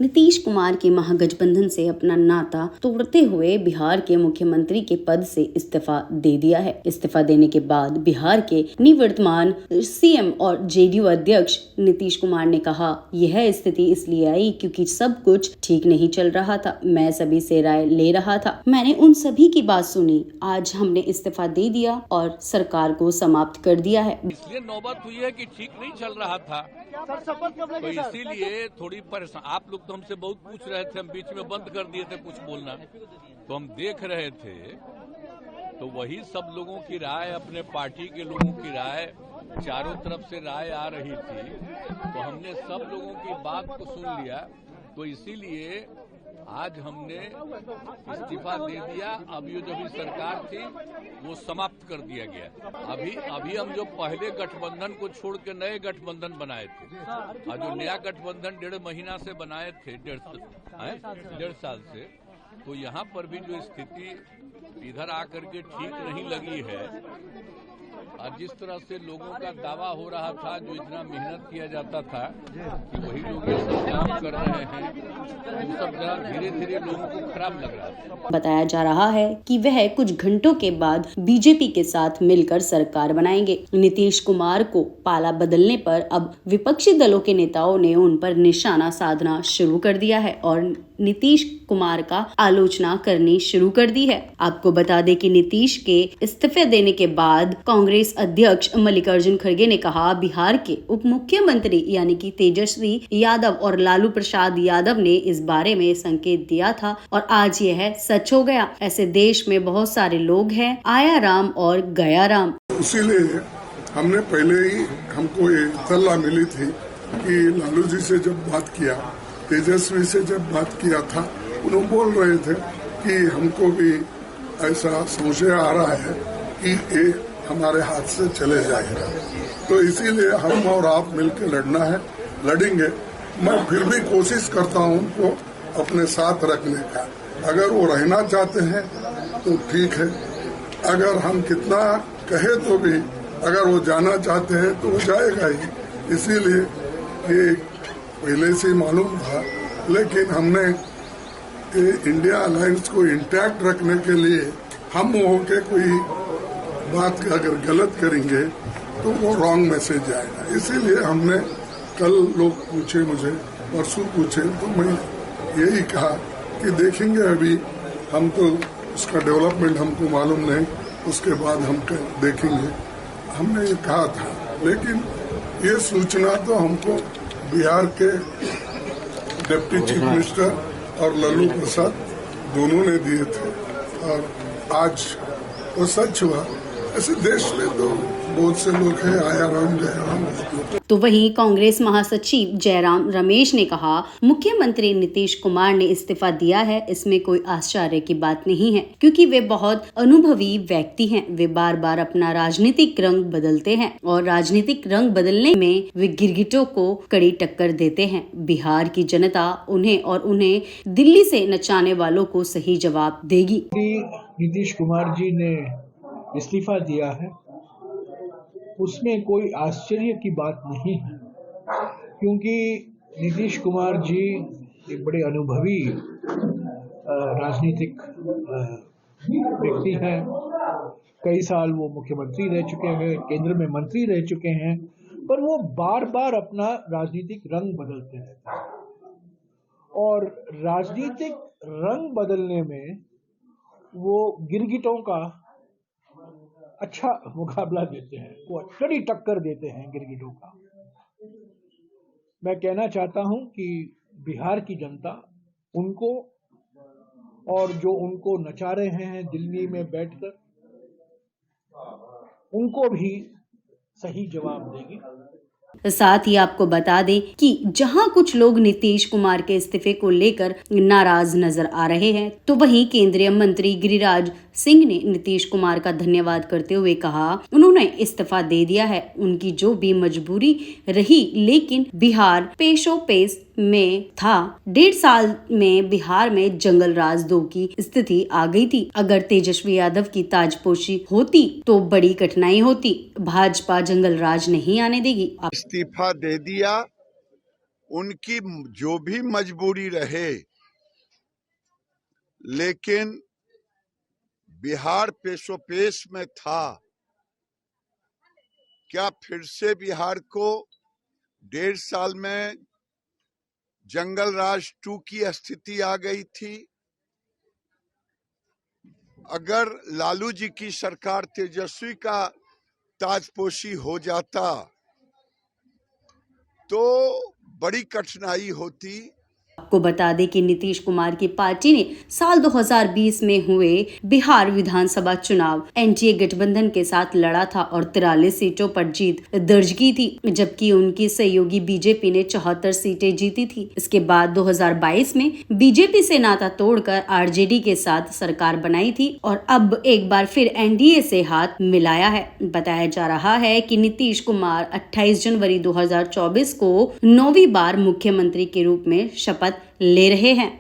नीतीश कुमार के महागठबंधन से अपना नाता तोड़ते हुए बिहार के मुख्यमंत्री के पद से इस्तीफा दे दिया है। इस्तीफा देने के बाद बिहार के निवर्तमान सीएम और जेडीयू अध्यक्ष नीतीश कुमार ने कहा, यह स्थिति इसलिए आई क्योंकि सब कुछ ठीक नहीं चल रहा था। मैं सभी से राय ले रहा था, मैंने उन सभी की बात सुनी। आज हमने इस्तीफा दे दिया और सरकार को समाप्त कर दिया है। इसलिए नौबत हुई है कि ठीक नहीं चल रहा था, तो इसीलिए थोड़ी परेशान। आप लोग तो हमसे बहुत पूछ रहे थे, हम बीच में बंद कर दिए थे कुछ बोलना, तो हम देख रहे थे। तो वही सब लोगों की राय, अपने पार्टी के लोगों की राय, चारों तरफ से राय आ रही थी, तो हमने सब लोगों की बात को सुन लिया। तो इसीलिए आज हमने इस्तीफा दे दिया। अब ये जो भी सरकार थी वो समाप्त कर दिया गया। अभी हम जो पहले गठबंधन को छोड़ के नए गठबंधन बनाए थे, और जो नया गठबंधन 1.5 महीना से बनाए थे, 1.5 साल से, तो यहाँ पर भी जो स्थिति इधर आकर के ठीक नहीं लगी है, और जिस तरह से लोगों का दावा हो रहा था, जो इतना मेहनत किया जाता था कि वही लोग ये सब काम कर रहे हैं, तो सब जरा धीरे धीरे लोगों को खराब लग रहा है। बताया जा रहा है कि वह कुछ घंटों के बाद बीजेपी के साथ मिलकर सरकार बनाएंगे। नीतीश कुमार को पाला बदलने पर अब विपक्षी दलों के नेताओं ने उन पर निशाना साधना शुरू कर दिया है और नीतीश कुमार का आलोचना करनी शुरू कर दी है। आपको बता दें कि नीतीश के इस्तीफे देने के बाद कांग्रेस अध्यक्ष मल्लिकार्जुन खड़गे ने कहा, बिहार के उप मुख्यमंत्री यानी कि तेजस्वी यादव और लालू प्रसाद यादव ने इस बारे में संकेत दिया था और आज यह सच हो गया। ऐसे देश में बहुत सारे लोग हैं, आया राम और गया राम। इसीलिए हमने पहले ही, हमको ये इत्तला मिली थी कि लालू जी से जब बात किया, तेजस्वी से जब बात किया था, उन्होंने बोल रहे थे कि हमको भी ऐसा संशय आ रहा है कि ये हमारे हाथ से चले जाएगा। तो इसीलिए हम और आप मिलकर लड़ना है, लड़ेंगे। मैं फिर भी कोशिश करता हूं उनको अपने साथ रखने का। अगर वो रहना चाहते हैं तो ठीक है, अगर हम कितना कहे तो भी अगर वो जाना चाहते हैं तो वो जाएगा ही। इसीलिए ये पहले से मालूम था, लेकिन हमने इंडिया अलायंस को इंटैक्ट रखने के लिए हम होके कोई बात अगर गलत करेंगे तो वो रॉन्ग मैसेज आएगा। इसीलिए हमने कल लोग पूछे मुझे, परसों पूछे, तो मैं यही कहा कि देखेंगे। अभी हम तो उसका डेवलपमेंट हमको मालूम नहीं, उसके बाद हम देखेंगे। हमने ये कहा था, लेकिन ये सूचना तो हमको बिहार के डिप्टी चीफ मिनिस्टर और लालू प्रसाद दोनों ने दिए थे और आज वो सच हुआ। ऐसे देश में तो बहुत से लोग हैं, आया राम गया राम। तो वहीं कांग्रेस महासचिव जयराम रमेश ने कहा, मुख्यमंत्री नीतीश कुमार ने इस्तीफा दिया है, इसमें कोई आश्चर्य की बात नहीं है, क्योंकि वे बहुत अनुभवी व्यक्ति हैं। वे बार बार अपना राजनीतिक रंग बदलते हैं और राजनीतिक रंग बदलने में वे गिरगिटों को कड़ी टक्कर देते हैं। बिहार की जनता उन्हें और उन्हें दिल्ली से नचाने वालों को सही जवाब देगी। नीतीश कुमार जी ने इस्तीफा दिया है, उसमें कोई आश्चर्य की बात नहीं है, क्योंकि नीतीश कुमार जी एक बड़े अनुभवी राजनीतिक व्यक्ति हैं। कई साल वो मुख्यमंत्री रह चुके हैं, केंद्र में मंत्री रह चुके हैं, पर वो बार बार अपना राजनीतिक रंग बदलते रहते हैं और राजनीतिक रंग बदलने में वो गिरगिटों का अच्छा मुकाबला देते हैं, वो कड़ी टक्कर देते हैं गिरगिटों का। मैं कहना चाहता हूं कि बिहार की जनता उनको और जो उनको नचा रहे हैं दिल्ली में बैठकर, उनको भी सही जवाब देगी। साथ ही आपको बता दें कि जहां कुछ लोग नीतीश कुमार के इस्तीफे को लेकर नाराज नजर आ रहे हैं, तो वहीं केंद्रीय मंत्री गिरिराज सिंह ने नीतीश कुमार का धन्यवाद करते हुए कहा, उन्होंने इस्तीफा दे दिया है, उनकी जो भी मजबूरी रही, लेकिन बिहार पेशो पेश में था। 1.5 साल में बिहार में जंगल राज 2 की स्थिति आ गई थी। अगर तेजस्वी यादव की ताजपोशी होती तो बड़ी कठिनाई होती। भाजपा जंगल राज नहीं आने देगी। इस्तीफा दे दिया, उनकी जो भी मजबूरी रहे, लेकिन बिहार पेशोपेश में था। क्या फिर से बिहार को 1.5 साल में जंगल राज 2 की स्थिति आ गई थी? अगर लालू जी की सरकार तेजस्वी का ताजपोशी हो जाता तो बड़ी कठिनाई होती। आपको बता दें कि नीतीश कुमार की पार्टी ने साल 2020 में हुए बिहार विधानसभा चुनाव एनडीए गठबंधन के साथ लड़ा था और 43 सीटों पर जीत दर्ज की थी, जबकि उनकी सहयोगी बीजेपी ने 74 सीटें जीती थी। इसके बाद 2022 में बीजेपी से नाता तोड़कर आरजेडी के साथ सरकार बनाई थी और अब एक बार फिर एनडीए से हाथ मिलाया है। बताया जा रहा है कि नीतीश कुमार 28 जनवरी 2024 को 9वीं बार मुख्यमंत्री के रूप में शपथ ले रहे हैं।